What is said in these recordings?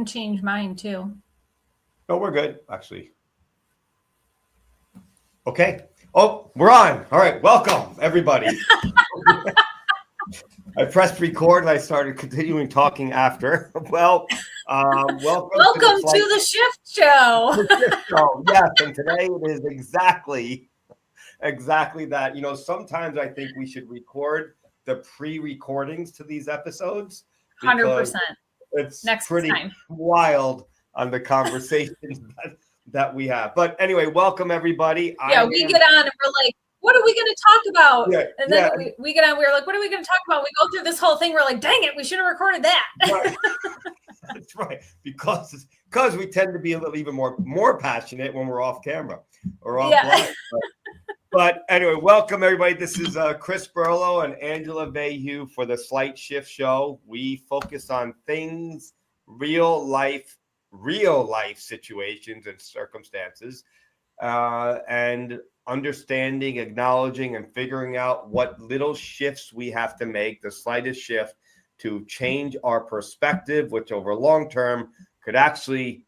can change mine too. No, we're good, actually. Okay. Oh, we're on. All right. Welcome, everybody. I pressed record and I started continuing talking after. Well, welcome to the Shift Show. The Shift Show. Yes, and today it is exactly that. You know, sometimes I think we should record the pre-recordings to these episodes. 100%. It's pretty wild on the conversations that we have. But anyway, welcome everybody. We get on and we're like, what are we going to talk about? Yeah, and then we get on, we're like, what are we going to talk about? We go through this whole thing. We're like, dang it, we should have recorded that. Right. That's right. Because we tend to be a little even more passionate when we're off camera or offline. But anyway, welcome everybody. This is Chris Burlow and Angela Vahue for the Slight Shift Show. We focus on things, real life situations and circumstances, and understanding, acknowledging, and figuring out what little shifts we have to make, the slightest shift to change our perspective, which over long term could actually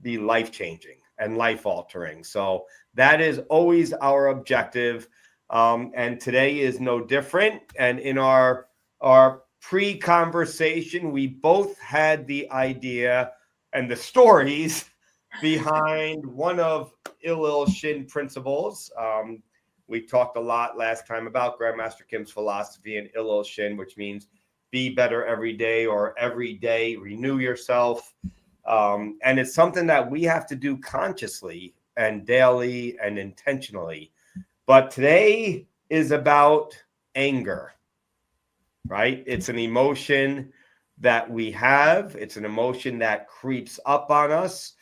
be life-changing and life-altering. So that is always our objective. And today is no different. And in our pre-conversation, we both had the idea and the stories behind one of Il Il Shin principles. We talked a lot last time about Grandmaster Kim's philosophy in Il Il Shin, which means be better every day, or every day renew yourself. And it's something that we have to do consciously and daily and intentionally. But today is about anger, right? It's an emotion that we have. It's an emotion that creeps up on us.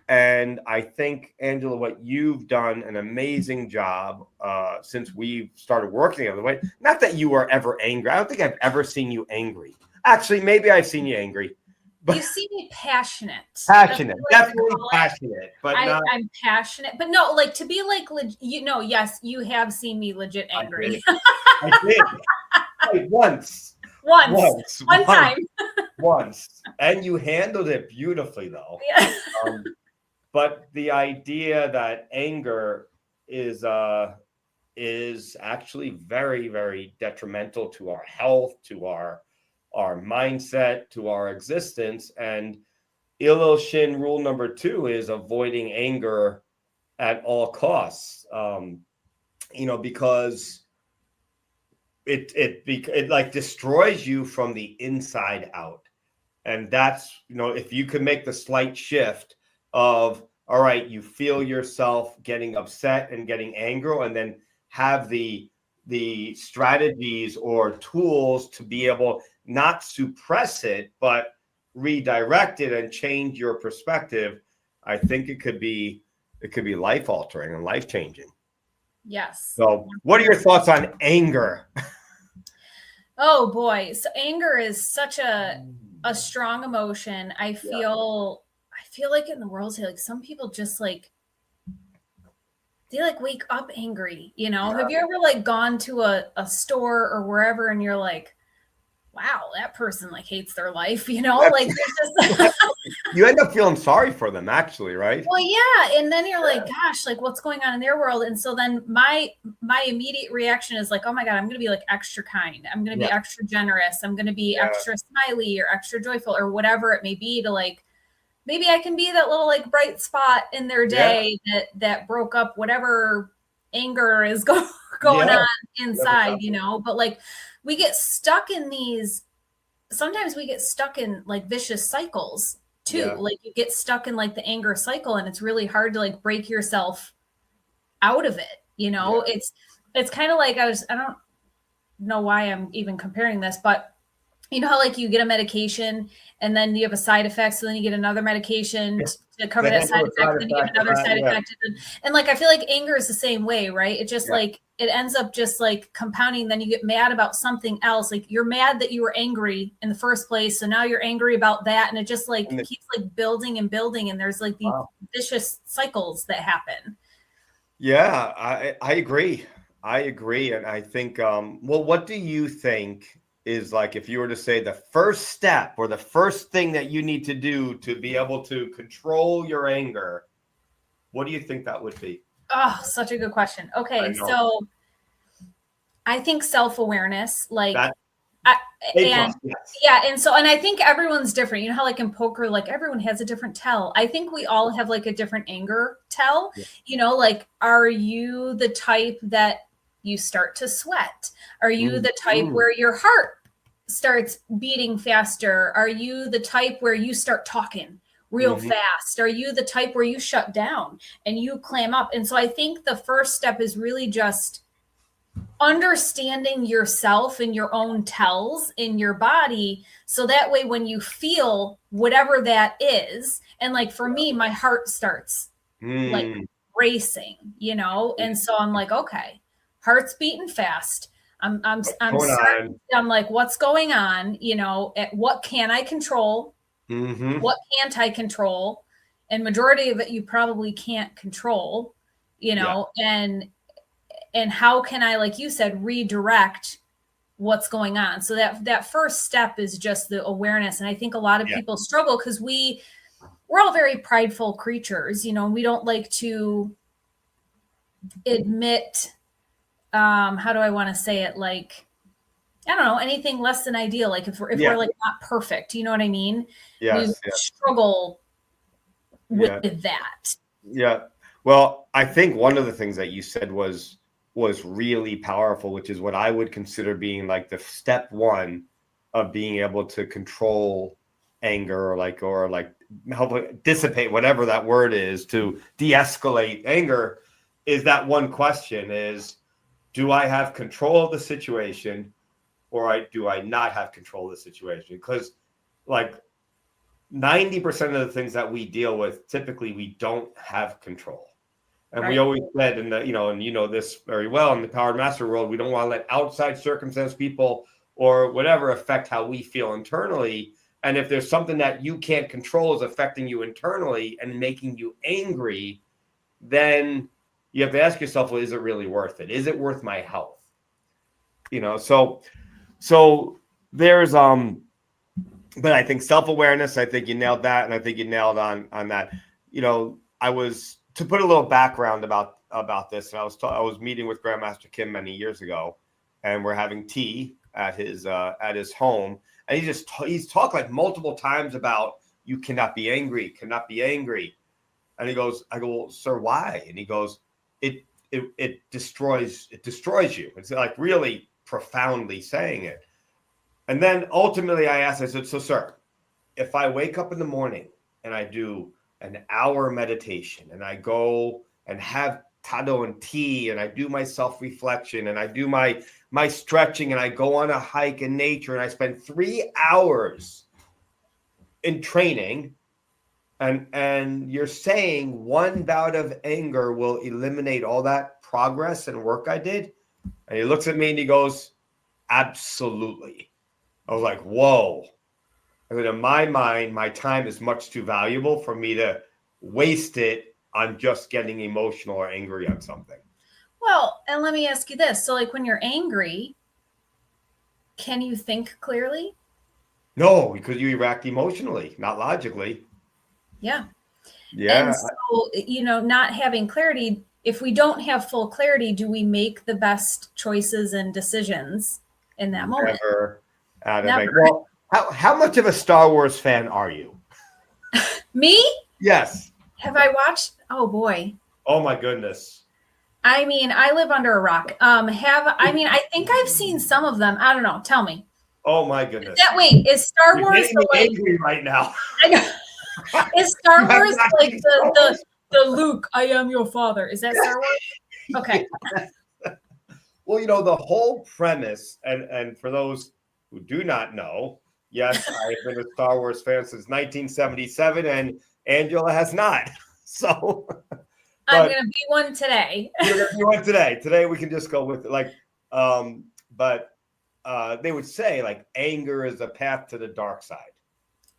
And I think, Angela, what you've done an amazing job since we've started working the other way. Not that you were ever angry. I don't think I've ever seen you angry. Actually, maybe I've seen you angry. But you see me passionate. Definitely passionate. But I'm passionate. But no, like to be like, yes, you have seen me legit angry. I did. Once. One time. Once. And you handled it beautifully, though. Yeah. But the idea that anger is actually very, very detrimental to our health, to our mindset, to our existence. And Il Il Shin rule number 2 is avoiding anger at all costs. Because it like destroys you from the inside out. And that's, if you could make the slight shift of, all right, you feel yourself getting upset and getting angry, and then have the strategies or tools to be able not suppress it, but redirect it and change your perspective. I think it could be life altering and life changing. Yes. So what are your thoughts on anger? Oh boy. So anger is such a strong emotion. I feel like in the world today, like some people just like, they like wake up angry, Yeah. Have you ever like gone to a store or wherever and you're like, wow, that person like hates their life, like just you end up feeling sorry for them, actually, right? Well, yeah. And then you're like, gosh, like what's going on in their world? And so then my immediate reaction is like, oh my God, I'm going to be like extra kind. I'm going to be extra generous. I'm going to be extra smiley or extra joyful or whatever it may be, to like, maybe I can be that little like bright spot in their day that broke up whatever anger is going on inside, but like we get stuck in sometimes we get stuck in like vicious cycles too. Yeah. Like you get stuck in like the anger cycle, and it's really hard to like break yourself out of it. It's kind of like I don't know why I'm even comparing this, but how like you get a medication and then you have a side effect, so then you get another medication to cover that side effect, then you get another side effect. And like I feel like anger is the same way, right? It just like it ends up just like compounding. Then you get mad about something else. Like you're mad that you were angry in the first place, so now you're angry about that, and it just like keeps like building and building, and there's like these vicious cycles that happen. Yeah, I agree. And I think, well, what do you think is like, if you were to say the first step or the first thing that you need to do to be able to control your anger, what do you think that would be? Oh, such a good question. Okay, so I think self-awareness, like, that, and yes. yeah, and I think everyone's different. You know how like in poker, like everyone has a different tell. I think we all have like a different anger tell. Yeah. You know, like, are you the type that you start to sweat? Are you the type where your heart starts beating faster? Are you the type where you start talking real fast? Are you the type where you shut down and you clam up? And so I think the first step is really just understanding yourself and your own tells in your body, so that way when you feel whatever that is, and like for me, my heart starts like racing, you know, and so I'm like, okay, heart's beating fast. I'm like, what's going on? You know, what can I control? What can't I control? And majority of it you probably can't control, you know, and how can I, like you said, redirect what's going on? So that first step is just the awareness. And I think a lot of people struggle because we're all very prideful creatures, you know, we don't like to admit, how do I want to say it? Like, I don't know, anything less than ideal. Like if we're like not perfect, you know what I mean? We struggle with that. Yeah. Well, I think one of the things that you said was really powerful, which is what I would consider being like the step one of being able to control anger, or help dissipate, whatever that word is, to de-escalate anger, is that one question is, do I have control of the situation, or do I not have control of the situation? Because like 90% of the things that we deal with, typically we don't have control. And we always said, and you know this very well, in the Power Master world, we don't want to let outside circumstance, people, or whatever affect how we feel internally. And if there's something that you can't control is affecting you internally and making you angry, then you have to ask yourself, well, is it really worth it? Is it worth my health? You know, so there's but I think self-awareness, I think you nailed that, and I think you nailed on that. You know, to put a little background about this, and I was meeting with Grandmaster Kim many years ago, and we're having tea at his home, and he's talked like multiple times about, you cannot be angry, and he goes, I go, well, sir, why? And he goes, it destroys you. It's like really profoundly saying it. And then ultimately I asked, I said, so sir, if I wake up in the morning and I do an hour meditation, and I go and have tado and tea, and I do my self-reflection, and I do my stretching, and I go on a hike in nature, and I spend 3 hours in training, and you're saying one bout of anger will eliminate all that progress and work I did? And he looks at me and he goes, absolutely. I was like, whoa. I mean, in my mind, my time is much too valuable for me to waste it on just getting emotional or angry on something. Well, and let me ask you this. So like when you're angry, can you think clearly? No, because you react emotionally, not logically. Yeah. Yeah. And so, you know, not having clarity, if we don't have full clarity, do we make the best choices and decisions in that moment? Never. Well, how much of a Star Wars fan are you? Me? Yes. Have I watched? Oh boy. Oh my goodness. I mean, I live under a rock. I think I've seen some of them. I don't know. Tell me. Oh my goodness. Is Star You're Wars the like angry right now? Is Star Wars like the Luke, I am your father? Is that Star Wars? Okay. Well, you know, the whole premise, and for those who do not know, yes, I've been a Star Wars fan since 1977, and Angela has not. So I'm gonna be one today. You're gonna be one today. Today we can just go with it. Like, but they would say like anger is a path to the dark side.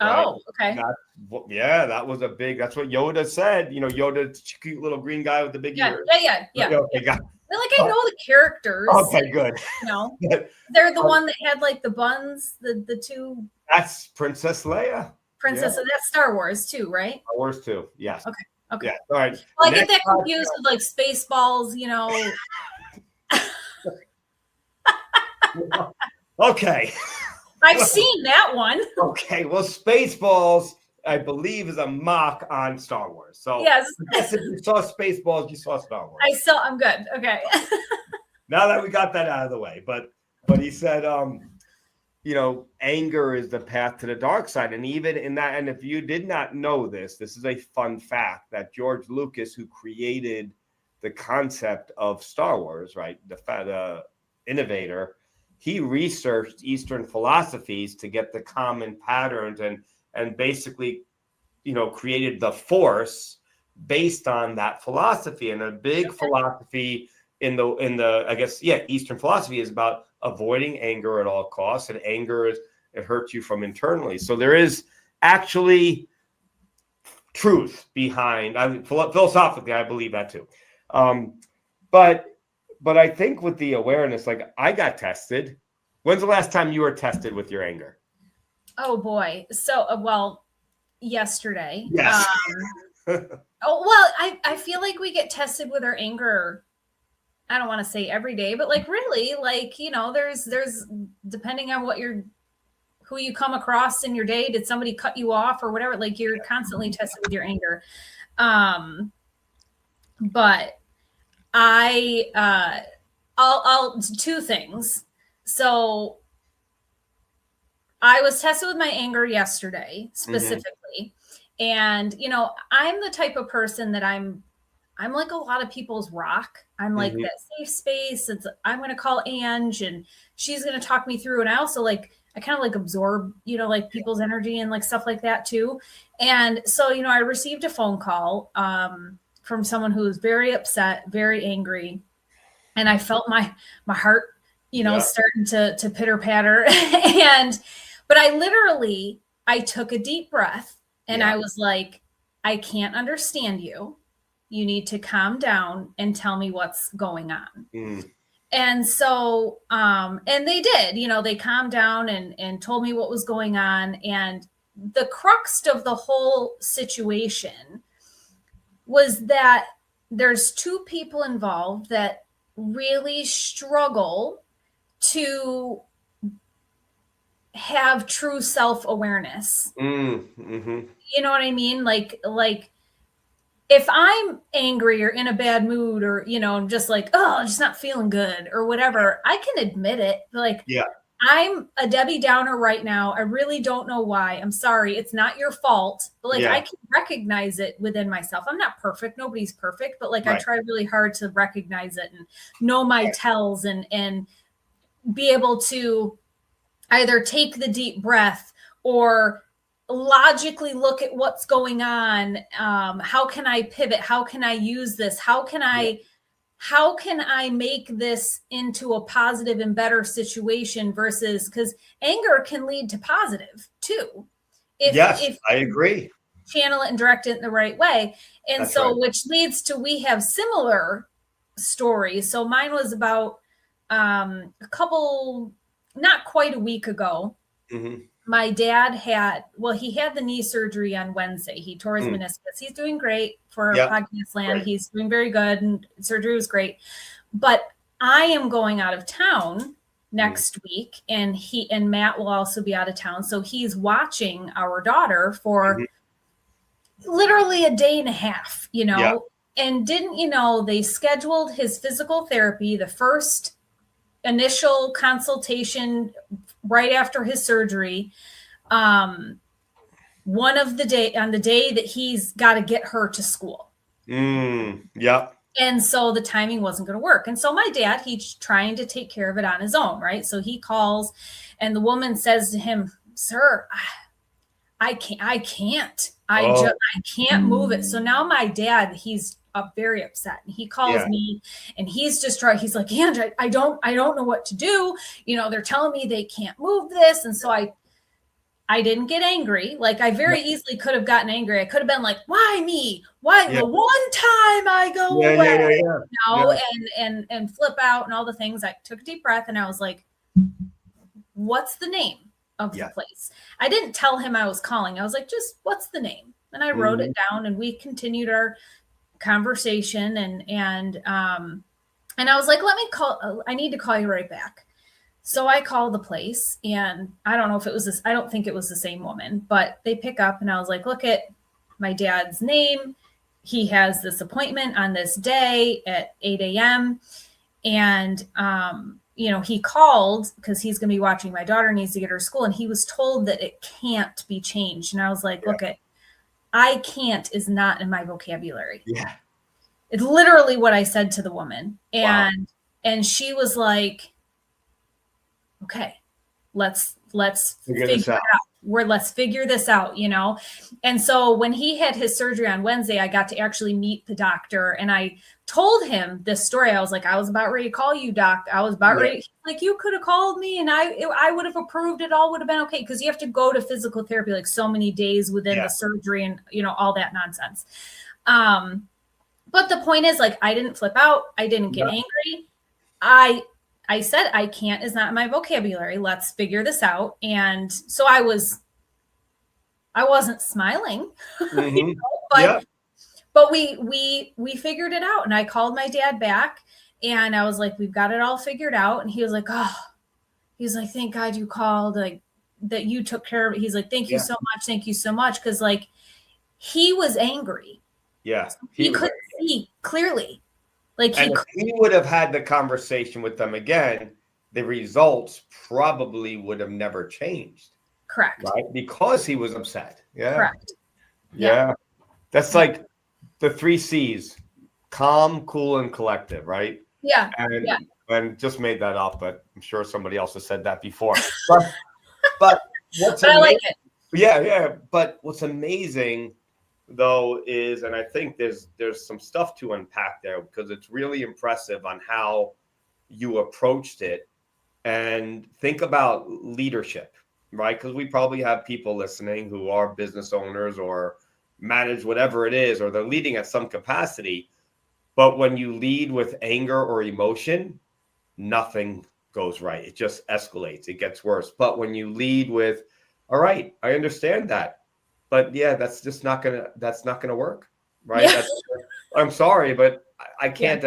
Right? Oh, okay. That was that's what Yoda said. You know, Yoda, cute little green guy with the big ears. Yeah. Okay, But like I know the characters. Okay, good. You know, they're the one that had like the buns, the two. That's Princess Leia. Princess, and that's Star Wars too, right? Star Wars too. Yes. Okay. Okay. Yeah. All right. Well, I get that confused with like Spaceballs, you know. Okay. I've seen that one. Okay. Well, Spaceballs, I believe, is a mock on Star Wars. So yes. If you saw Spaceballs, you saw Star Wars. I'm good. Okay. Now that we got that out of the way, but he said, you know, anger is the path to the dark side. And even in that, and if you did not know this, this is a fun fact that George Lucas, who created the concept of Star Wars, right, the innovator, he researched Eastern philosophies to get the common patterns and basically, you know, created the Force based on that philosophy. And a big philosophy in the I guess, Eastern philosophy is about avoiding anger at all costs, and anger it hurts you from internally. So there is actually truth behind. Philosophically, I believe that too. But I think with the awareness, like I got tested. When's the last time you were tested with your anger? Oh boy. So well, yesterday. Yes. I feel like we get tested with our anger. I don't want to say every day, but like really, like, you know, there's depending on who you come across in your day, did somebody cut you off or whatever, like you're constantly tested with your anger. But I'll two things. So I was tested with my anger yesterday specifically. And, you know, I'm the type of person that I'm like a lot of people's rock. I'm like that safe space. I'm going to call Ange and she's going to talk me through. And I also I kind of like absorb, you know, like people's energy and like stuff like that too. And so, you know, I received a phone call from someone who was very upset, very angry. And I felt my heart, you know, starting to pitter patter. But I took a deep breath and I was like, I can't understand you. You need to calm down and tell me what's going on. And so, and they did, you know, they calmed down and told me what was going on. And the crux of the whole situation was that there's two people involved that really struggle to have true self-awareness. You know what I mean? Like, if I'm angry or in a bad mood or, you know, I'm just like, oh, I'm just not feeling good or whatever, I can admit it. Like, I'm a Debbie Downer right now. I really don't know why. I'm sorry. It's not your fault. But like, I can recognize it within myself. I'm not perfect. Nobody's perfect. But like, I try really hard to recognize it and know my tells and be able to either take the deep breath or logically look at what's going on. How can I pivot? How can I use this? How can I make this into a positive and better situation versus, because anger can lead to positive too. If I agree. Channel it and direct it in the right way. And which leads to, we have similar stories. So mine was about a couple, not quite a week ago. My dad had the knee surgery on Wednesday. He tore his meniscus. He's doing great for podcast land. Right. He's doing very good, and surgery was great. But I am going out of town next week, and he and Matt will also be out of town. So he's watching our daughter for literally a day and a half, you know. Yeah. And didn't you know, they scheduled his physical therapy, the first initial consultation right after his surgery, on the day that he's got to get her to school. And so the timing wasn't going to work. And so my dad, he's trying to take care of it on his own, right? So he calls, and the woman says to him, "Sir, I can't move it." So now my dad, he's very upset, and he calls me, and he's distraught. He's like, "Andrea, I don't know what to do. You know, they're telling me they can't move this." And so I didn't get angry. Like I very easily could have gotten angry. I could have been like, why me? Why the one time I go away? You know, and flip out and all the things. I took a deep breath and I was like, what's the name of the place? I didn't tell him I was calling. I was like, just what's the name? And I wrote it down and we continued our conversation and I was like, let me call, I need to call you right back. So I called the place and I don't know if it was this, I don't think it was the same woman, but they pick up and I was like, look at my dad's name. He has this appointment on this day at 8 a.m. And, you know, he called because he's going to be watching my daughter needs to get her to school. And he was told that it can't be changed. And I was like, look at, I can't is not in my vocabulary. Yeah. It's literally what I said to the woman. And she was like, okay, let's figure it out. Let's figure this out, you know? And so when he had his surgery on Wednesday, I got to actually meet the doctor and I told him this story. I was like, I was about ready to call you, doc. I was about ready. Like you could have called me and I would have approved. It all would have been okay. Cause you have to go to physical therapy, like so many days within the surgery and, you know, all that nonsense. But the point is like, I didn't flip out. I didn't get angry. I said, I can't is not in my vocabulary. Let's figure this out. And so I wasn't smiling, you know, but we figured it out. And I called my dad back and I was like, we've got it all figured out. And he was like, oh, he's like, thank God you called, like that you took care of it. He's like, thank you so much. Thank you so much. Cause like he was angry. Yeah. He couldn't see clearly. Like and if he would have had the conversation with them again, the results probably would have never changed. Correct. Right? Because he was upset. Yeah. Correct. Yeah. That's like the 3 C's: calm, cool, and collective, right? Yeah. And just made that up, but I'm sure somebody else has said that before. But what's I like it. Yeah. But what's amazing though is, and I think there's some stuff to unpack there because it's really impressive on how you approached it. And think about leadership, right? Because we probably have people listening who are business owners or manage whatever it is, or they're leading at some capacity. But when you lead with anger or emotion, nothing goes right. It just escalates. It gets worse. But when you lead with, all right, I understand that. But yeah, that's not gonna work, right? Yeah. I'm sorry, but I can't.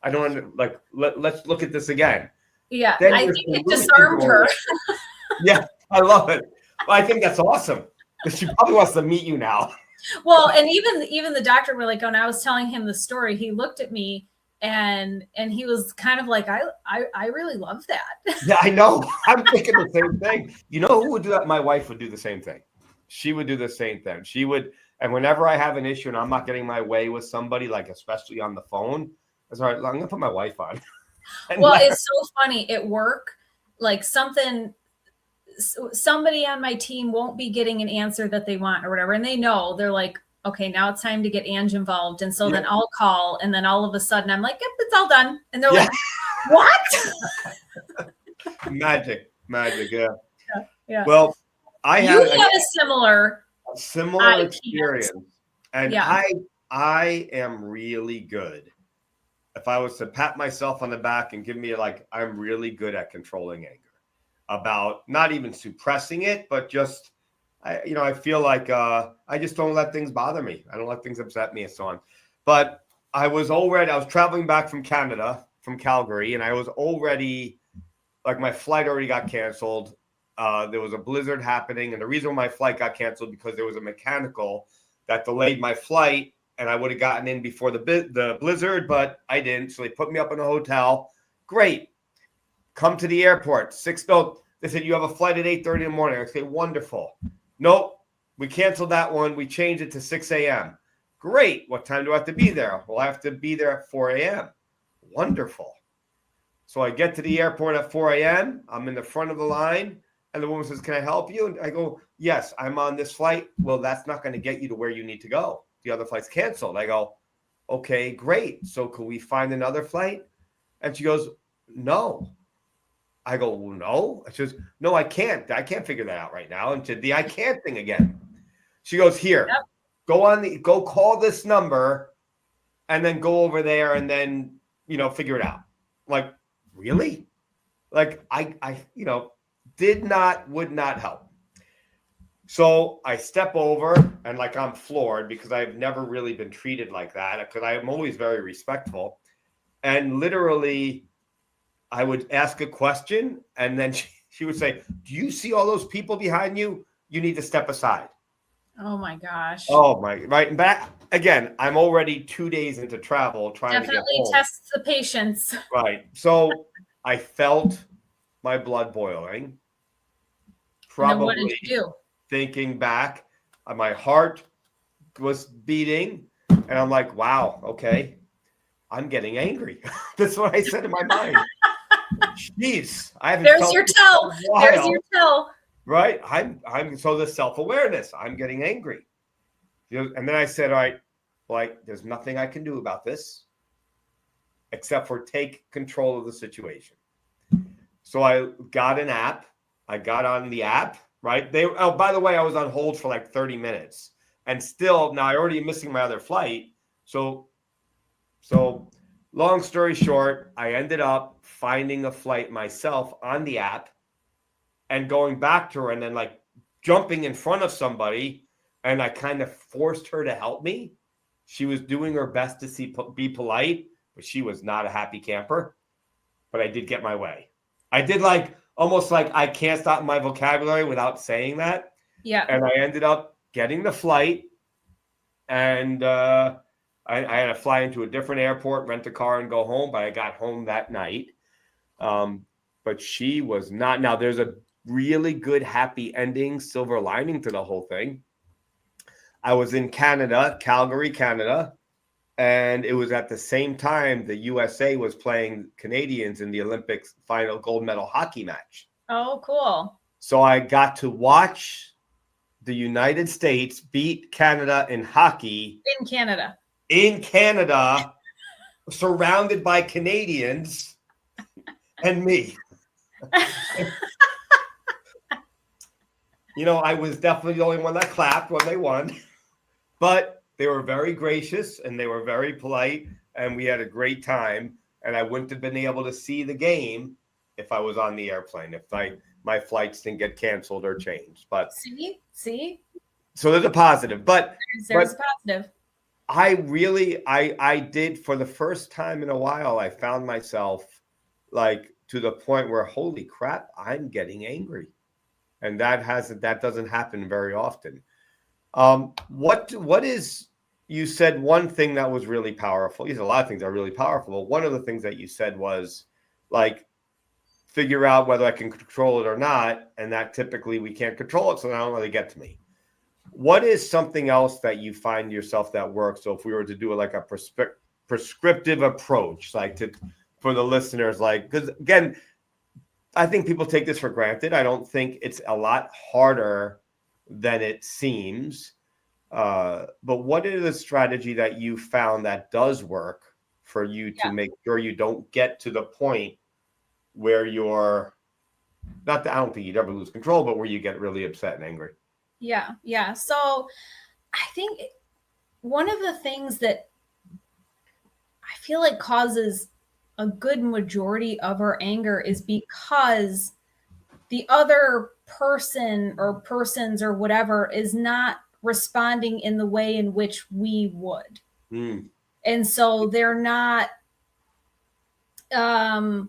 I don't like. Let's look at this again. Yeah, I think it disarmed her. Yeah, I love it. I think that's awesome. She probably wants to meet you now. Well, and even the doctor were like, when I was telling him the story, he looked at me and he was kind of like, I really love that. Yeah, I know. I'm thinking the same thing. You know who would do that? My wife would do the same thing. She would do the same thing. She would, and whenever I have an issue and I'm not getting my way with somebody, like especially on the phone, I was like, I'm gonna put my wife on. Well, it's so funny at work, like somebody on my team won't be getting an answer that they want or whatever. And they know, they're like, okay, now it's time to get Ange involved. And so then I'll call. And then all of a sudden I'm like, yep, it's all done. And they're like, what? Magic. Yeah. Well, you had a similar experience. And I am really good. If I was to pat myself on the back and give me I'm really good at controlling anger, about not even suppressing it, but just, I feel like I just don't let things bother me. I don't let things upset me and so on. But I was traveling back from Canada, from Calgary, and I was already, my flight already got canceled. There was a blizzard happening, and the reason my flight got canceled because there was a mechanical that delayed my flight, and I would have gotten in before the blizzard, but I didn't. So they put me up in a hotel. Great. Come to the airport. They said, you have a flight at 8:30 in the morning. I say, wonderful. Nope. We canceled that one. We changed it to 6 a.m. Great. What time do I have to be there? Well, I have to be there at 4 a.m. Wonderful. So I get to the airport at 4 a.m. I'm in the front of the line. And the woman says, can I help you? And I go, yes, I'm on this flight. Well, that's not going to get you to where you need to go. The other flight's canceled. I go, okay, great. So could we find another flight? And she goes, no. I go, well, no. She goes, no, I can't. I can't figure that out right now. And did the I can't thing again. She goes, here, go call this number and then go over there and then, figure it out. I'm like, really? Like I would not help. So I step over and like I'm floored because I've never really been treated like that because I'm always very respectful. And literally I would ask a question and then she would say, do you see all those people behind you? You need to step aside. Oh my gosh. Oh my, right. And back again, I'm already 2 days into travel trying to get home. Tests the patience. Right. So I felt my blood boiling. Probably. And then what did you do? Thinking back, my heart was beating, and I'm like, wow, okay, I'm getting angry. That's what I said in my mind. Jeez, I haven't. There's your tell. There's your tell. Right. I'm so the self-awareness. I'm getting angry. And then I said, all right, like, there's nothing I can do about this except for take control of the situation. So I got an app. I got on the app. Right. By the way, I was on hold for like 30 minutes and still now I already missing my other flight. So long story short, I ended up finding a flight myself on the app and going back to her and then like jumping in front of somebody. And I kind of forced her to help me. She was doing her best to be polite, but she was not a happy camper. But I did get my way. I did almost like I can't stop my vocabulary without saying that. Yeah. And I ended up getting the flight. And I had to fly into a different airport, rent a car, and go home. But I got home that night. But she was not. Now, there's a really good, happy ending, silver lining to the whole thing. I was in Canada, Calgary, Canada. And it was at the same time the USA was playing Canadians in the Olympics final gold medal hockey match. Oh, cool. So I got to watch the United States beat Canada in hockey. In Canada, surrounded by Canadians and me. I was definitely the only one that clapped when they won. But they were very gracious and they were very polite and we had a great time. And I wouldn't have been able to see the game if I was on the airplane, if my flights didn't get canceled or changed. But see. So there's a positive, but there's a positive. I did for the first time in a while. I found myself like to the point where, holy crap, I'm getting angry. And that doesn't happen very often. What is, you said one thing that was really powerful. You said a lot of things are really powerful. One of the things that you said was like, figure out whether I can control it or not. And that typically we can't control it. So that don't really get to me. What is something else that you find yourself that works? So if we were to do like a prescriptive approach, for the listeners, because again, I think people take this for granted. I don't think it's a lot harder than it seems. But what is the strategy that you found that does work for you to make sure you don't get to the point where you're not that I don't think you'd ever lose control, but where you get really upset and angry? Yeah. So I think one of the things that I feel like causes a good majority of our anger is because the other person or persons or whatever is not responding in the way in which we would. And so they're not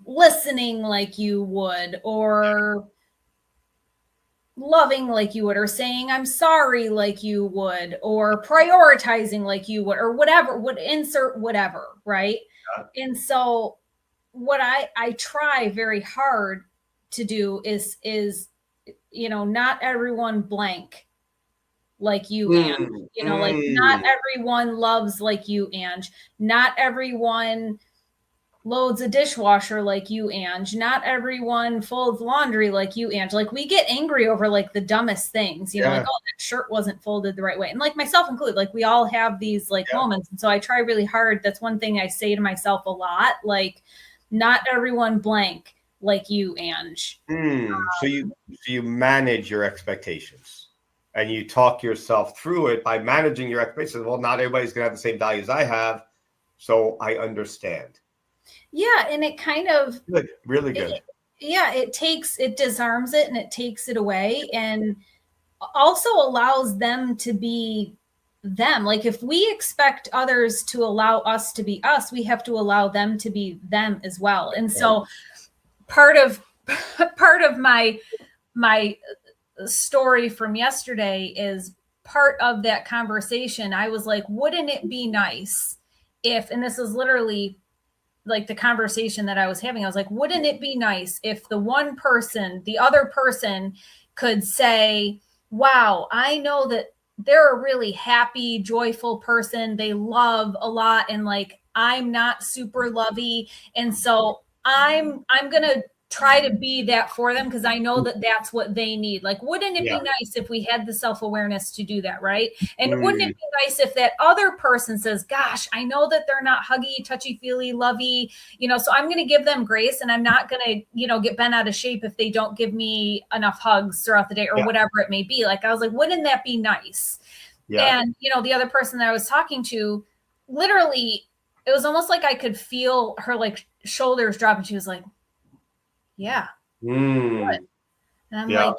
listening like you would, or loving like you would, or saying I'm sorry like you would, or prioritizing like you would, or whatever, would insert whatever, right? And so what I try very hard to do is not everyone blank like you, Ange. Like not everyone loves like you, Ange. Not everyone loads a dishwasher like you, Ange. Not everyone folds laundry like you, Ange. Like we get angry over like the dumbest things, like, oh, that shirt wasn't folded the right way. And like myself included, like we all have these like moments. And so I try really hard. That's one thing I say to myself a lot, like not everyone blank like you, Ange. So you manage your expectations and you talk yourself through it by managing your expectations. Well, not everybody's going to have the same values I have, so I understand. Yeah, and it kind of Good, really good. it disarms it and it takes it away, and also allows them to be them. Like if we expect others to allow us to be us, we have to allow them to be them as well. And so part of my story from yesterday is part of that conversation. I was like, wouldn't it be nice if, and this is literally like the conversation that I was having, I was like, wouldn't it be nice if the other person could say, wow, I know that they're a really happy, joyful person. They love a lot. And like, I'm not super lovey. And so I'm going to try to be that for them because I know that that's what they need. Like, wouldn't it be nice if we had the self-awareness to do that, right? And wouldn't it be nice if that other person says, gosh, I know that they're not huggy, touchy-feely, lovey, so I'm going to give them grace, and I'm not going to, get bent out of shape if they don't give me enough hugs throughout the day or whatever it may be. Like, I was like, wouldn't that be nice? Yeah. And, the other person that I was talking to, literally, it was almost like I could feel her like shoulders drop, and she was like, yeah. And I'm like,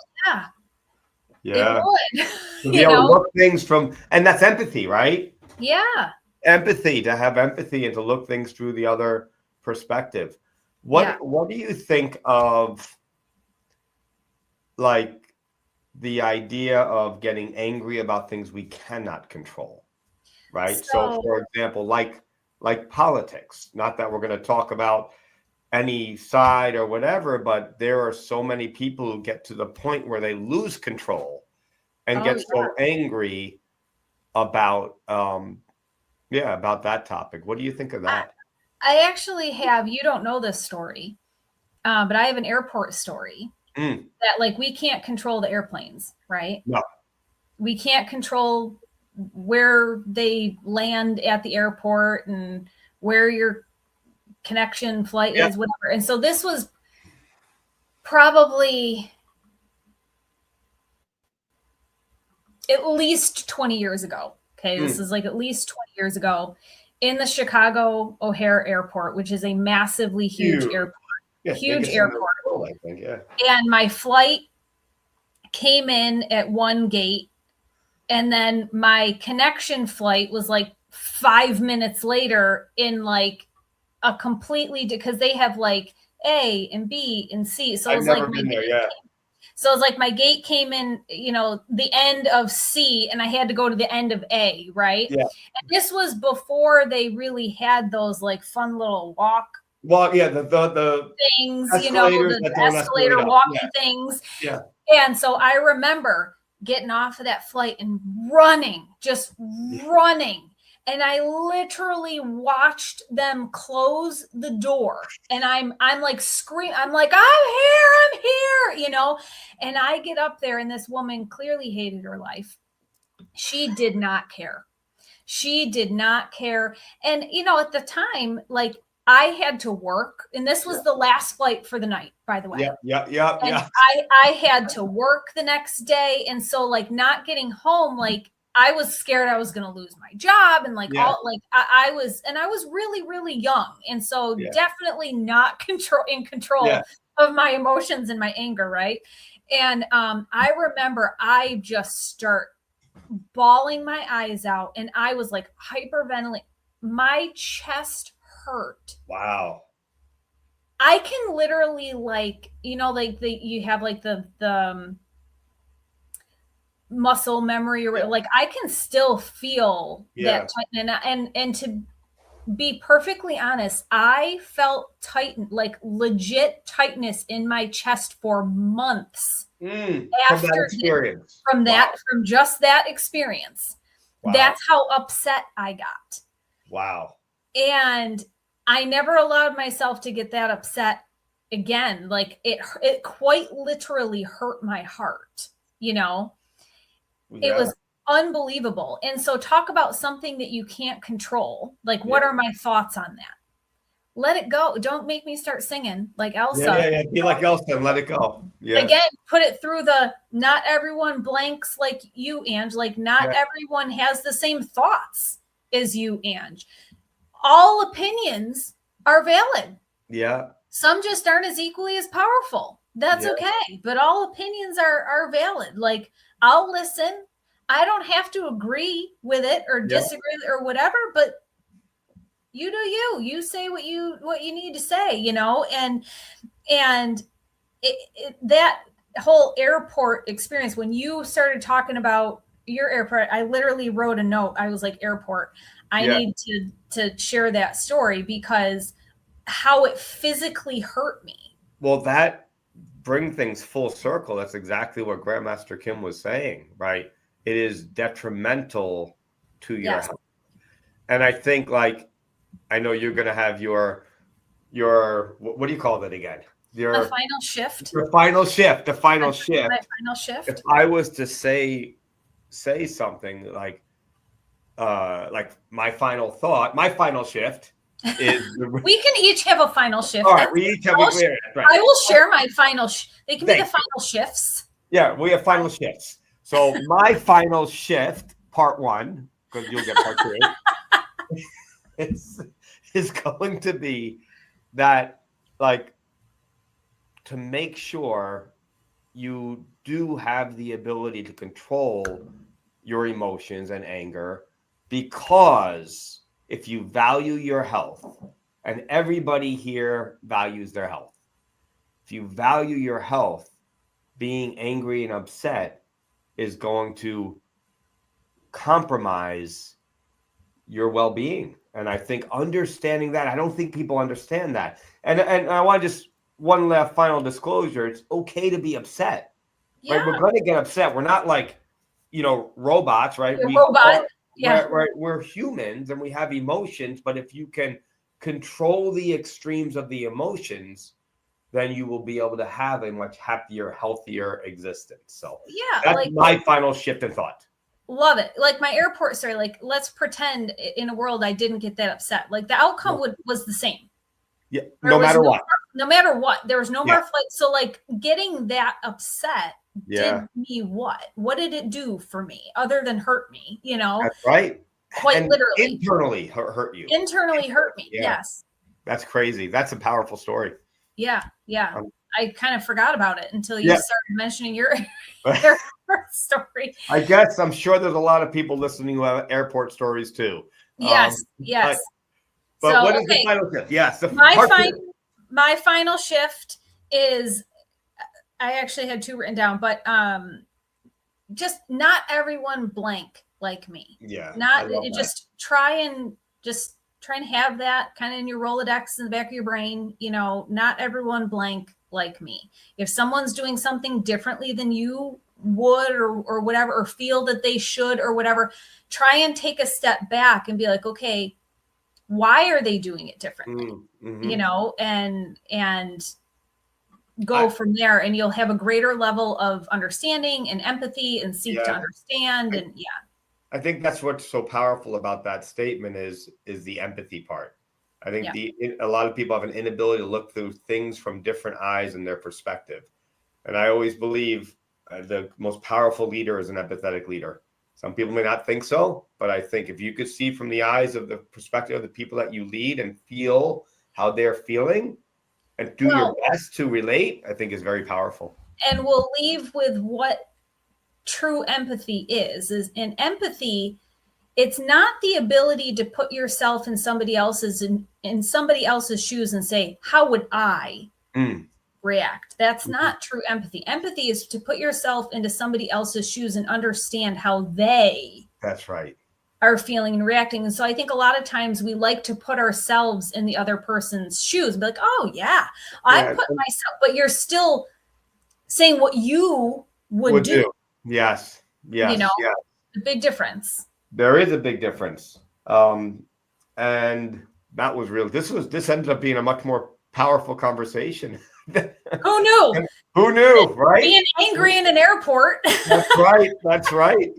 it would. So be able to look things from, and that's empathy, right? Yeah. Empathy, to have empathy and to look things through the other perspective. What do you think of like the idea of getting angry about things we cannot control? Right. So for example, like politics, not that we're going to talk about any side or whatever, but there are so many people who get to the point where they lose control and get so angry about about that topic. What do you think of that? I actually have, you don't know this story, but I have an airport story that like we can't control the airplanes, right? No. We can't control where they land at the airport and where your connection flight is, whatever. And so this was probably at least 20 years ago. Okay. This is like at least 20 years ago in the Chicago O'Hare Airport, which is a massively huge airport. Huge airport. World, I think, And my flight came in at one gate, and then my connection flight was like 5 minutes later in like a completely, because they have like A and B and C. So it's like so it's like my gate came in, the end of C, and I had to go to the end of A, right? Yeah. And this was before they really had those like fun little walk. Well, yeah, the things, the escalator walking things. Yeah. And so I remember getting off of that flight and running, just running. And I literally watched them close the door, and I'm like screaming. I'm like, I'm here, and I get up there, and this woman clearly hated her life. She did not care. And, at the time, like, I had to work, and this was the last flight for the night, by the way. Yeah. I had to work the next day. And so like not getting home, like I was scared I was going to lose my job. And like I was really, really young. And so definitely not in control of my emotions and my anger. Right. And I remember I just start bawling my eyes out, and I was like hyperventilating. My chest hurt. Wow. I can literally like, you have like the muscle memory, or like I can still feel that tighten. And to be perfectly honest, I felt like legit tightness in my chest for months after from just that experience. Wow. That's how upset I got. Wow. And I never allowed myself to get that upset again. Like it quite literally hurt my heart, It was unbelievable. And so talk about something that you can't control. Like, what are my thoughts on that? let it go. Don't make me start singing like Elsa. Yeah. Be like Elsa and let it go. Yeah. Again, put it through the not everyone blanks like you, Ange. Like not everyone has the same thoughts as you, Ange. All opinions are valid. Yeah. Some just aren't as equally as powerful. That's okay. But all opinions are valid. Like I'll listen. I don't have to agree with it or disagree or whatever, but you do you say what you need to say, you know, and that whole airport experience, when you started talking about your airport, I literally wrote a note. I was like, airport, I need to share that story because how it physically hurt me. Well, that bring things full circle. That's exactly what Grandmaster Kim was saying, right? It is detrimental to your health. And I think, like, I know you're going to have your what do you call that again? The final shift. The final shift. The final shift. My final shift. If I was to say something like my final thought, my final shift is. We can each have a final shift. All right, we each have. Right. I will share my final. They can be the final shifts. Yeah, we have final shifts. So my final shift, part 1, because you'll get part 2, is going to be that, like, to make sure you do have the ability to control your emotions and anger, because if you value your health, and everybody here values their health, if you value your health, being angry and upset is going to compromise your well-being. And I think understanding that, I don't think people understand that. And I want to just one last final disclosure. It's okay to be upset. Yeah. Right? We're going to get upset. We're not like, robots, right? We're humans and we have emotions, but if you can control the extremes of the emotions, then you will be able to have a much happier, healthier existence. So that's my final shift in thought. Love it. Like my airport story, like let's pretend in a world I didn't get that upset. Like the outcome was the same. Yeah, no matter what. No matter what. There was no more flight. So like getting that upset did me what? What did it do for me other than hurt me? That's right. Quite literally. Internally hurt you. Internally hurt me. Yeah. Yes. That's crazy. That's a powerful story. Yeah. I kind of forgot about it until you started mentioning your airport story. I guess I'm sure there's a lot of people listening who have airport stories too. Yes. But so, what is the final shift? Yes. My final shift is, I actually had 2 written down, but just not everyone blank like me. Yeah. Just try and have that kind of in your Rolodex in the back of your brain. Not everyone blank like me. If someone's doing something differently than you would or whatever, or feel that they should or whatever, try and take a step back and be like, okay, why are they doing it differently? Mm-hmm. And go from there, and you'll have a greater level of understanding and empathy and seek to understand. I think that's what's so powerful about that statement is the empathy part. I think a lot of people have an inability to look through things from different eyes and their perspective. And I always believe the most powerful leader is an empathetic leader. Some people may not think so, but I think if you could see from the eyes of the perspective of the people that you lead and feel how they're feeling and do your best to relate, I think is very powerful. And we'll leave with what true empathy is in empathy. It's not the ability to put yourself in somebody else's shoes and say, how would I react? That's not true empathy. Empathy is to put yourself into somebody else's shoes and understand how they are feeling and reacting. And so I think a lot of times we like to put ourselves in the other person's shoes and be like, oh yeah, I put myself, but you're still saying what you would do. Yes. The big difference. There is a big difference. And that was real. This ended up being a much more powerful conversation. Who knew? Who knew, right? Being angry in an airport. That's right.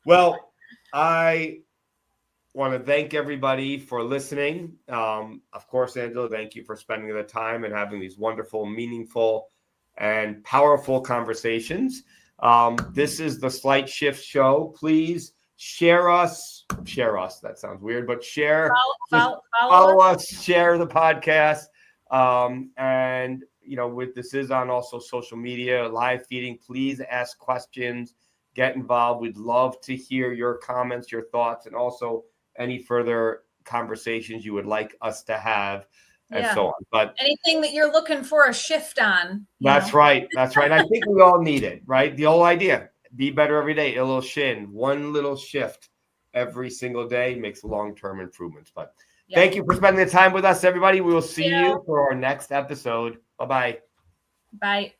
Well, I want to thank everybody for listening. Of course, Angela, thank you for spending the time and having these wonderful, meaningful, and powerful conversations. This is the Slight Shift Show. Please share us. That sounds weird, but share. Follow us. Share the podcast. And this is on also social media, live feeding. Please ask questions. Get involved. We'd love to hear your comments, your thoughts, and also any further conversations you would like us to have, and so on. But anything that you're looking for a shift on. That's right. I think we all need it, right? The whole idea, be better every day. Il Il Shin, one little shift every single day makes long-term improvements. But thank you for spending the time with us, everybody. We will see you for our next episode. Bye-bye. Bye.